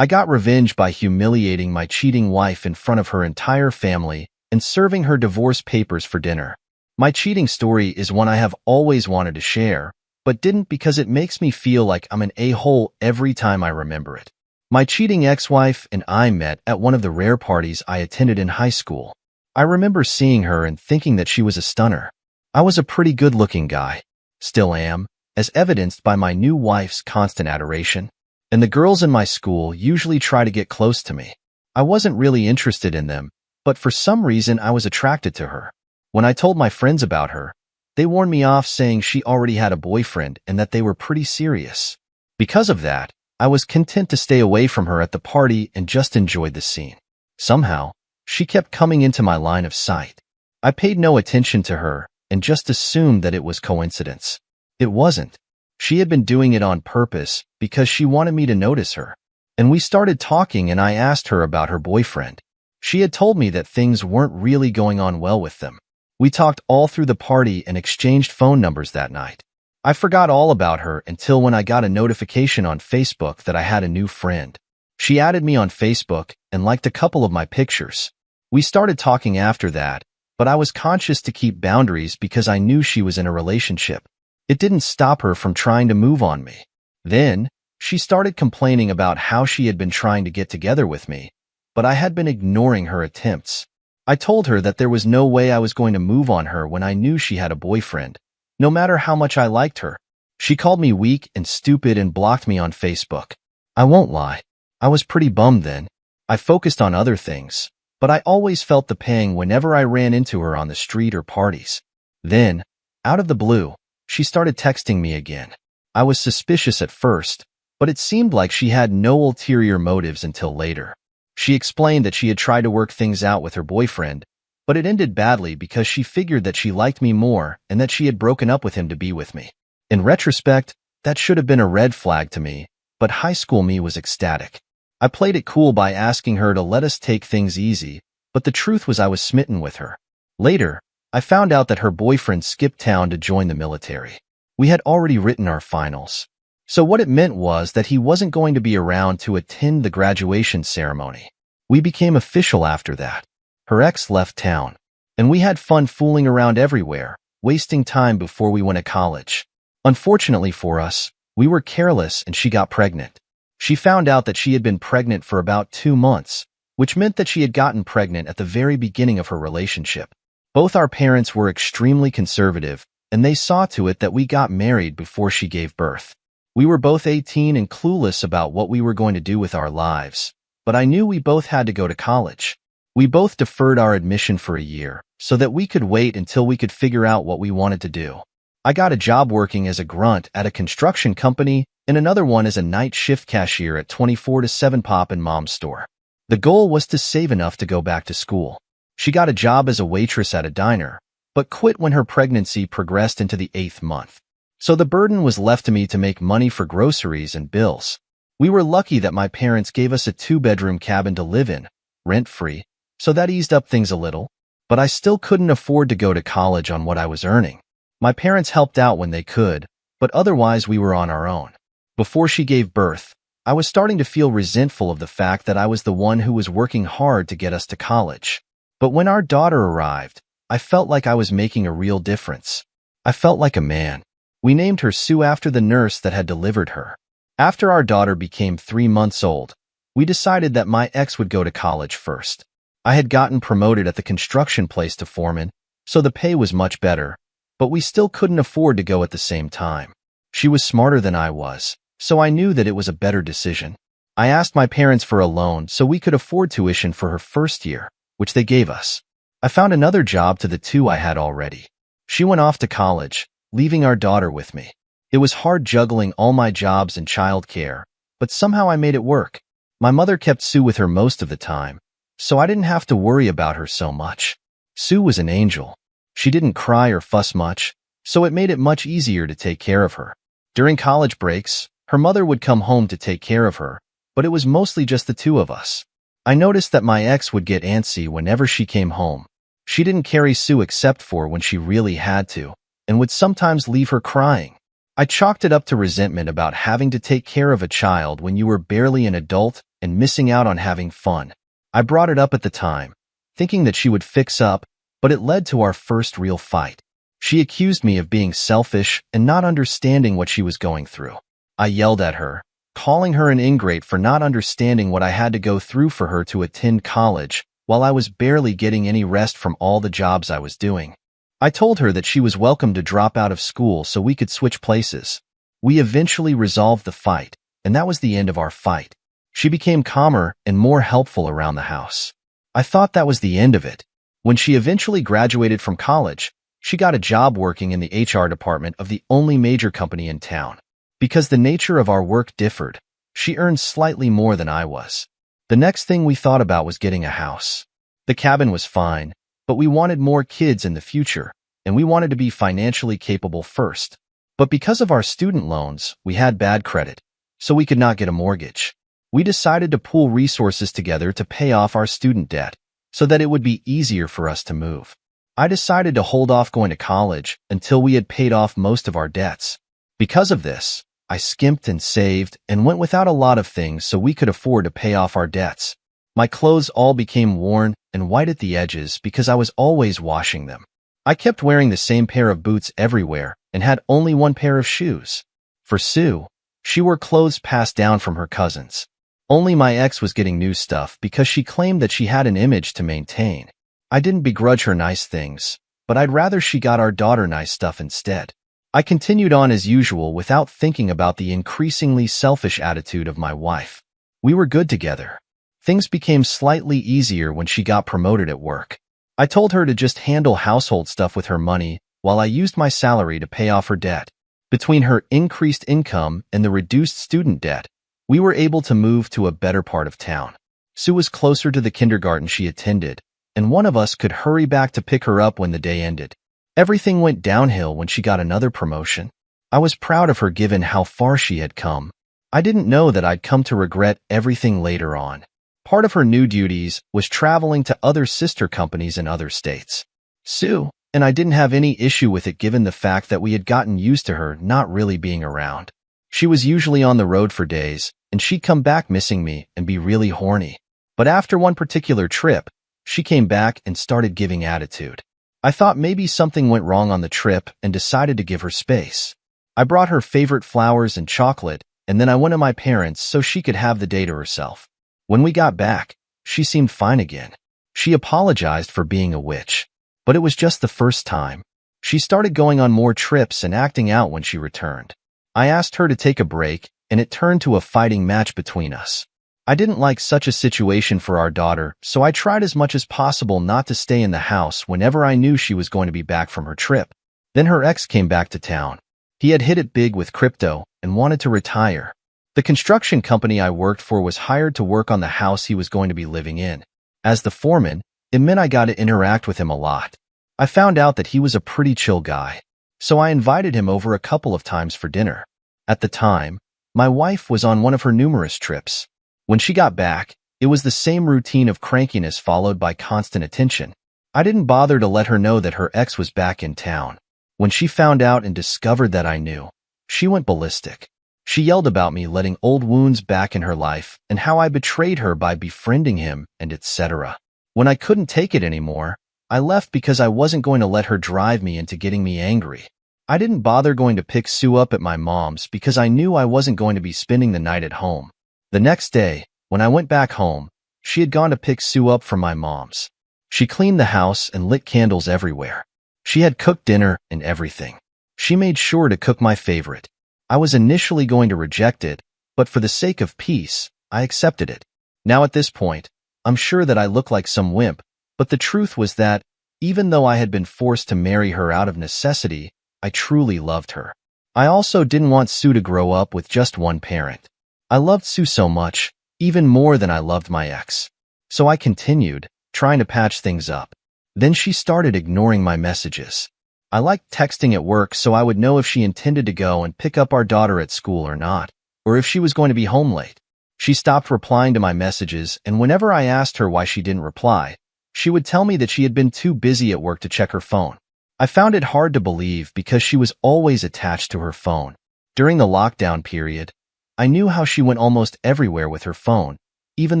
I got revenge by humiliating my cheating wife in front of her entire family and serving her divorce papers for dinner. My cheating story is one I have always wanted to share, but didn't because it makes me feel like I'm an a-hole every time I remember it. My cheating ex-wife and I met at one of the rare parties I attended in high school. I remember seeing her and thinking that she was a stunner. I was a pretty good-looking guy. Still am, as evidenced by my new wife's constant adoration. And the girls in my school usually try to get close to me. I wasn't really interested in them, but for some reason I was attracted to her. When I told my friends about her, they warned me off saying she already had a boyfriend and that they were pretty serious. Because of that, I was content to stay away from her at the party and just enjoyed the scene. Somehow, she kept coming into my line of sight. I paid no attention to her and just assumed that it was coincidence. It wasn't. She had been doing it on purpose because she wanted me to notice her. And we started talking and I asked her about her boyfriend. She had told me that things weren't really going on well with them. We talked all through the party and exchanged phone numbers that night. I forgot all about her until when I got a notification on Facebook that I had a new friend. She added me on Facebook and liked a couple of my pictures. We started talking after that, but I was conscious to keep boundaries because I knew she was in a relationship. It didn't stop her from trying to move on me. Then, she started complaining about how she had been trying to get together with me, but I had been ignoring her attempts. I told her that there was no way I was going to move on her when I knew she had a boyfriend, no matter how much I liked her. She called me weak and stupid and blocked me on Facebook. I won't lie. I was pretty bummed then. I focused on other things, but I always felt the pang whenever I ran into her on the street or parties. Then, out of the blue, she started texting me again. I was suspicious at first, but it seemed like she had no ulterior motives until later. She explained that she had tried to work things out with her boyfriend, but it ended badly because she figured that she liked me more and that she had broken up with him to be with me. In retrospect, that should have been a red flag to me, but high school me was ecstatic. I played it cool by asking her to let us take things easy, but the truth was I was smitten with her. Later, I found out that her boyfriend skipped town to join the military. We had already written our finals. So what it meant was that he wasn't going to be around to attend the graduation ceremony. We became official after that. Her ex left town, and we had fun fooling around everywhere, wasting time before we went to college. Unfortunately for us, we were careless and she got pregnant. She found out that she had been pregnant for about 2 months, which meant that she had gotten pregnant at the very beginning of her relationship. Both our parents were extremely conservative, and they saw to it that we got married before she gave birth. We were both 18 and clueless about what we were going to do with our lives, but I knew we both had to go to college. We both deferred our admission for a year so that we could wait until we could figure out what we wanted to do. I got a job working as a grunt at a construction company and another one as a night shift cashier at 24 to 7 Pop and Mom's store. The goal was to save enough to go back to school. She got a job as a waitress at a diner, but quit when her pregnancy progressed into the 8th month. So the burden was left to me to make money for groceries and bills. We were lucky that my parents gave us a 2-bedroom cabin to live in, rent-free, so that eased up things a little, but I still couldn't afford to go to college on what I was earning. My parents helped out when they could, but otherwise we were on our own. Before she gave birth, I was starting to feel resentful of the fact that I was the one who was working hard to get us to college. But when our daughter arrived, I felt like I was making a real difference. I felt like a man. We named her Sue after the nurse that had delivered her. After our daughter became 3 months old, we decided that my ex would go to college first. I had gotten promoted at the construction place to foreman, so the pay was much better, but we still couldn't afford to go at the same time. She was smarter than I was, so I knew that it was a better decision. I asked my parents for a loan so we could afford tuition for her first year, which they gave us. I found another job to the 2 I had already. She went off to college, leaving our daughter with me. It was hard juggling all my jobs and childcare, but somehow I made it work. My mother kept Sue with her most of the time, so I didn't have to worry about her so much. Sue was an angel. She didn't cry or fuss much, so it made it much easier to take care of her. During college breaks, her mother would come home to take care of her, but it was mostly just the 2 of us. I noticed that my ex would get antsy whenever she came home. She didn't carry Sue except for when she really had to, and would sometimes leave her crying. I chalked it up to resentment about having to take care of a child when you were barely an adult and missing out on having fun. I brought it up at the time, thinking that she would fix up, but it led to our first real fight. She accused me of being selfish and not understanding what she was going through. I yelled at her, calling her an ingrate for not understanding what I had to go through for her to attend college, while I was barely getting any rest from all the jobs I was doing. I told her that she was welcome to drop out of school so we could switch places. We eventually resolved the fight, and that was the end of our fight. She became calmer and more helpful around the house. I thought that was the end of it. When she eventually graduated from college, she got a job working in the HR department of the only major company in town. Because the nature of our work differed, she earned slightly more than I was. The next thing we thought about was getting a house. The cabin was fine, but we wanted more kids in the future, and we wanted to be financially capable first. But because of our student loans, we had bad credit, so we could not get a mortgage. We decided to pool resources together to pay off our student debt, so that it would be easier for us to move. I decided to hold off going to college until we had paid off most of our debts. Because of this, I skimped and saved and went without a lot of things so we could afford to pay off our debts. My clothes all became worn and white at the edges because I was always washing them. I kept wearing the same pair of boots everywhere and had only one pair of shoes. For Sue, she wore clothes passed down from her cousins. Only my ex was getting new stuff because she claimed that she had an image to maintain. I didn't begrudge her nice things, but I'd rather she got our daughter nice stuff instead. I continued on as usual without thinking about the increasingly selfish attitude of my wife. We were good together. Things became slightly easier when she got promoted at work. I told her to just handle household stuff with her money while I used my salary to pay off her debt. Between her increased income and the reduced student debt, we were able to move to a better part of town. Sue was closer to the kindergarten she attended, and one of us could hurry back to pick her up when the day ended. Everything went downhill when she got another promotion. I was proud of her given how far she had come. I didn't know that I'd come to regret everything later on. Part of her new duties was traveling to other sister companies in other states. Sue and I didn't have any issue with it given the fact that we had gotten used to her not really being around. She was usually on the road for days, and she'd come back missing me and be really horny. But after one particular trip, she came back and started giving attitude. I thought maybe something went wrong on the trip and decided to give her space. I brought her favorite flowers and chocolate, and then I went to my parents so she could have the day to herself. When we got back, she seemed fine again. She apologized for being a witch, but it was just the first time. She started going on more trips and acting out when she returned. I asked her to take a break, and it turned to a fighting match between us. I didn't like such a situation for our daughter, so I tried as much as possible not to stay in the house whenever I knew she was going to be back from her trip. Then her ex came back to town. He had hit it big with crypto and wanted to retire. The construction company I worked for was hired to work on the house he was going to be living in. As the foreman, it meant I got to interact with him a lot. I found out that he was a pretty chill guy, so I invited him over a couple of times for dinner. At the time, my wife was on one of her numerous trips. When she got back, it was the same routine of crankiness followed by constant attention. I didn't bother to let her know that her ex was back in town. When she found out and discovered that I knew, she went ballistic. She yelled about me letting old wounds back in her life and how I betrayed her by befriending him and etc. When I couldn't take it anymore, I left because I wasn't going to let her drive me into getting me angry. I didn't bother going to pick Sue up at my mom's because I knew I wasn't going to be spending the night at home. The next day, when I went back home, she had gone to pick Sue up from my mom's. She cleaned the house and lit candles everywhere. She had cooked dinner and everything. She made sure to cook my favorite. I was initially going to reject it, but for the sake of peace, I accepted it. Now at this point, I'm sure that I look like some wimp, but the truth was that, even though I had been forced to marry her out of necessity, I truly loved her. I also didn't want Sue to grow up with just one parent. I loved Sue so much, even more than I loved my ex. So I continued, trying to patch things up. Then she started ignoring my messages. I liked texting at work so I would know if she intended to go and pick up our daughter at school or not, or if she was going to be home late. She stopped replying to my messages, and whenever I asked her why she didn't reply, she would tell me that she had been too busy at work to check her phone. I found it hard to believe because she was always attached to her phone. During the lockdown period, I knew how she went almost everywhere with her phone, even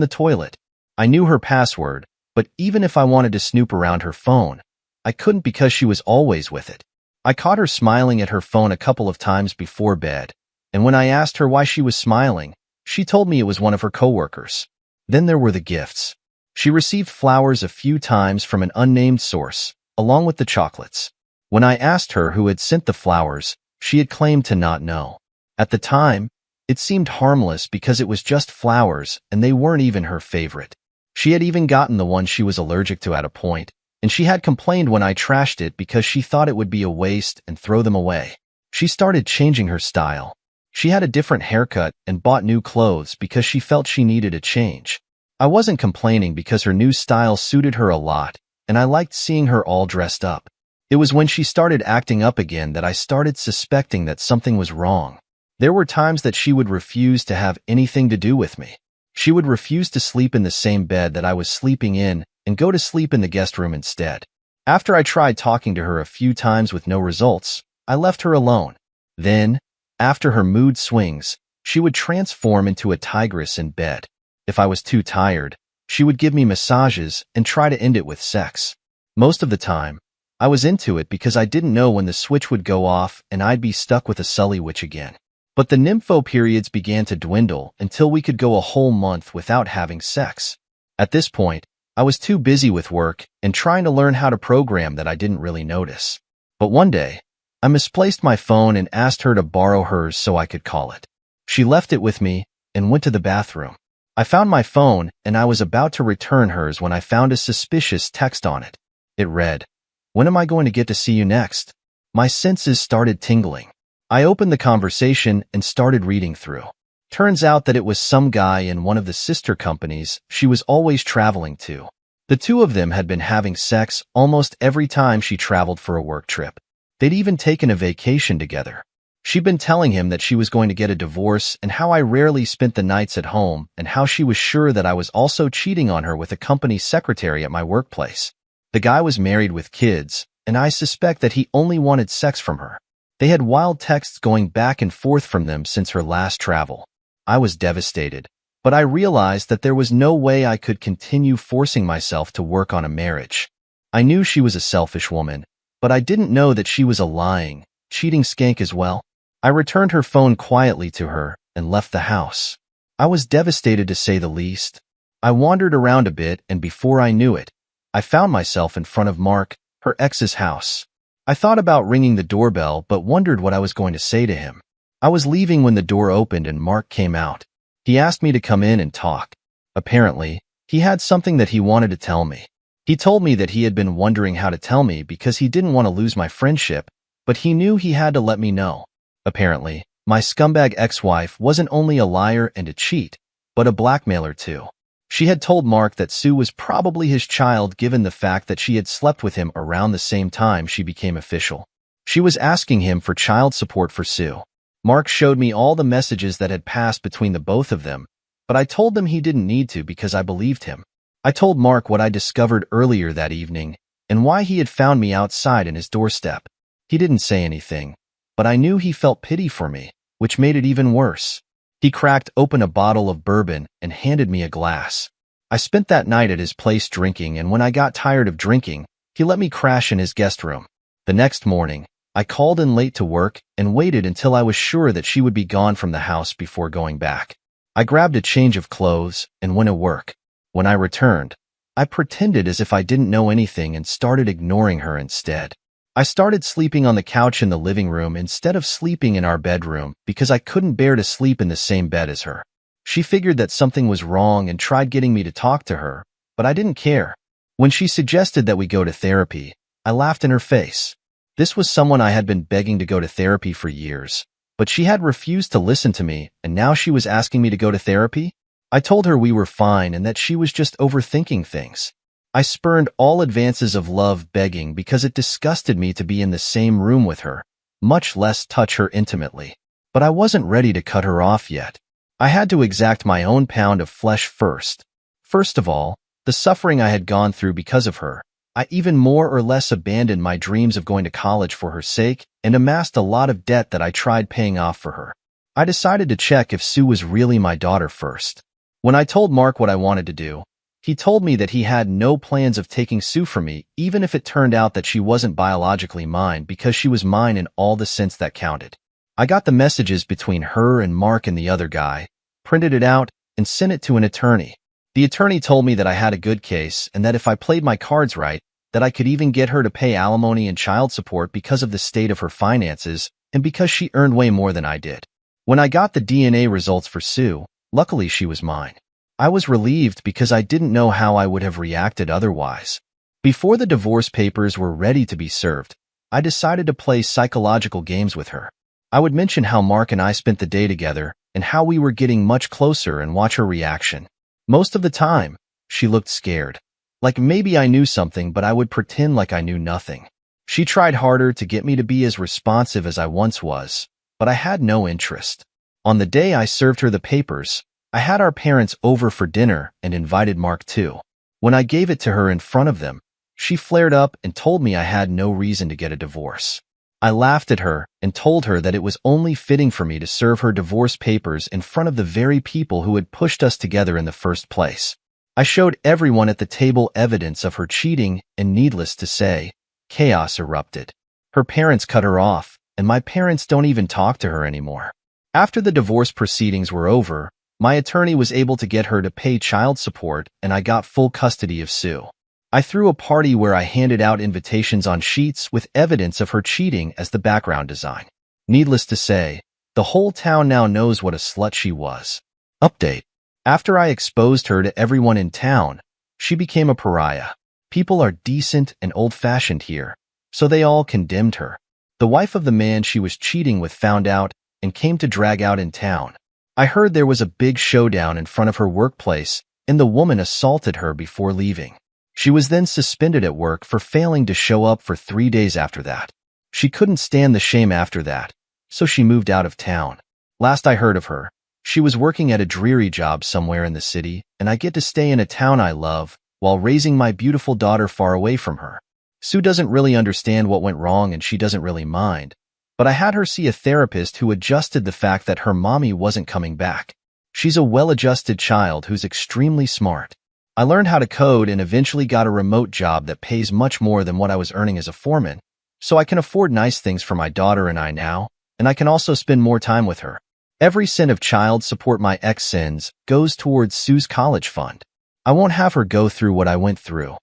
the toilet. I knew her password, but even if I wanted to snoop around her phone, I couldn't because she was always with it. I caught her smiling at her phone a couple of times before bed, and when I asked her why she was smiling, she told me it was one of her coworkers. Then there were the gifts. She received flowers a few times from an unnamed source, along with the chocolates. When I asked her who had sent the flowers, she had claimed to not know. At the time, it seemed harmless because it was just flowers and they weren't even her favorite. She had even gotten the one she was allergic to at a point, and she had complained when I trashed it because she thought it would be a waste and throw them away. She started changing her style. She had a different haircut and bought new clothes because she felt she needed a change. I wasn't complaining because her new style suited her a lot, and I liked seeing her all dressed up. It was when she started acting up again that I started suspecting that something was wrong. There were times that she would refuse to have anything to do with me. She would refuse to sleep in the same bed that I was sleeping in and go to sleep in the guest room instead. After I tried talking to her a few times with no results, I left her alone. Then, after her mood swings, she would transform into a tigress in bed. If I was too tired, she would give me massages and try to end it with sex. Most of the time, I was into it because I didn't know when the switch would go off and I'd be stuck with a sully witch again. But the nympho periods began to dwindle until we could go a whole month without having sex. At this point, I was too busy with work and trying to learn how to program that I didn't really notice. But one day, I misplaced my phone and asked her to borrow hers so I could call it. She left it with me and went to the bathroom. I found my phone and I was about to return hers when I found a suspicious text on it. It read, "When am I going to get to see you next?" My senses started tingling. I opened the conversation and started reading through. Turns out that it was some guy in one of the sister companies she was always traveling to. The two of them had been having sex almost every time she traveled for a work trip. They'd even taken a vacation together. She'd been telling him that she was going to get a divorce and how I rarely spent the nights at home and how she was sure that I was also cheating on her with a company secretary at my workplace. The guy was married with kids, and I suspect that he only wanted sex from her. They had wild texts going back and forth from them since her last travel. I was devastated, but I realized that there was no way I could continue forcing myself to work on a marriage. I knew she was a selfish woman, but I didn't know that she was a lying, cheating skank as well. I returned her phone quietly to her and left the house. I was devastated to say the least. I wandered around a bit, and before I knew it, I found myself in front of Mark, her ex's house. I thought about ringing the doorbell but wondered what I was going to say to him. I was leaving when the door opened and Mark came out. He asked me to come in and talk. Apparently, he had something that he wanted to tell me. He told me that he had been wondering how to tell me because he didn't want to lose my friendship, but he knew he had to let me know. Apparently, my scumbag ex-wife wasn't only a liar and a cheat, but a blackmailer too. She had told Mark that Sue was probably his child given the fact that she had slept with him around the same time she became official. She was asking him for child support for Sue. Mark showed me all the messages that had passed between the both of them, but I told him he didn't need to because I believed him. I told Mark what I discovered earlier that evening and why he had found me outside in his doorstep. He didn't say anything, but I knew he felt pity for me, which made it even worse. He cracked open a bottle of bourbon and handed me a glass. I spent that night at his place drinking, and when I got tired of drinking, he let me crash in his guest room. The next morning, I called in late to work and waited until I was sure that she would be gone from the house before going back. I grabbed a change of clothes and went to work. When I returned, I pretended as if I didn't know anything and started ignoring her instead. I started sleeping on the couch in the living room instead of sleeping in our bedroom because I couldn't bear to sleep in the same bed as her. She figured that something was wrong and tried getting me to talk to her, but I didn't care. When she suggested that we go to therapy, I laughed in her face. This was someone I had been begging to go to therapy for years, but she had refused to listen to me, and now she was asking me to go to therapy? I told her we were fine and that she was just overthinking things. I spurned all advances of love begging because it disgusted me to be in the same room with her, much less touch her intimately. But I wasn't ready to cut her off yet. I had to exact my own pound of flesh first. First of all, the suffering I had gone through because of her. I even more or less abandoned my dreams of going to college for her sake and amassed a lot of debt that I tried paying off for her. I decided to check if Sue was really my daughter first. When I told Mark what I wanted to do, he told me that he had no plans of taking Sue from me, even if it turned out that she wasn't biologically mine, because she was mine in all the sense that counted. I got the messages between her and Mark and the other guy, printed it out, and sent it to an attorney. The attorney told me that I had a good case and that if I played my cards right, that I could even get her to pay alimony and child support because of the state of her finances and because she earned way more than I did. When I got the DNA results for Sue, luckily she was mine. I was relieved because I didn't know how I would have reacted otherwise. Before the divorce papers were ready to be served, I decided to play psychological games with her. I would mention how Mark and I spent the day together and how we were getting much closer and watch her reaction. Most of the time, she looked scared. Like maybe I knew something, but I would pretend like I knew nothing. She tried harder to get me to be as responsive as I once was, but I had no interest. On the day I served her the papers, I had our parents over for dinner and invited Mark too. When I gave it to her in front of them, she flared up and told me I had no reason to get a divorce. I laughed at her and told her that it was only fitting for me to serve her divorce papers in front of the very people who had pushed us together in the first place. I showed everyone at the table evidence of her cheating, and needless to say, chaos erupted. Her parents cut her off, and my parents don't even talk to her anymore. After the divorce proceedings were over, my attorney was able to get her to pay child support, and I got full custody of Sue. I threw a party where I handed out invitations on sheets with evidence of her cheating as the background design. Needless to say, the whole town now knows what a slut she was. Update. After I exposed her to everyone in town, she became a pariah. People are decent and old-fashioned here, so they all condemned her. The wife of the man she was cheating with found out and came to drag out in town. I heard there was a big showdown in front of her workplace, and the woman assaulted her before leaving. She was then suspended at work for failing to show up for 3 days after that. She couldn't stand the shame after that, so she moved out of town. Last I heard of her, she was working at a dreary job somewhere in the city, and I get to stay in a town I love while raising my beautiful daughter far away from her. Sue doesn't really understand what went wrong and she doesn't really mind, but I had her see a therapist who adjusted the fact that her mommy wasn't coming back. She's a well-adjusted child who's extremely smart. I learned how to code and eventually got a remote job that pays much more than what I was earning as a foreman, so I can afford nice things for my daughter and I now, and I can also spend more time with her. Every cent of child support my ex sends goes towards Sue's college fund. I won't have her go through what I went through.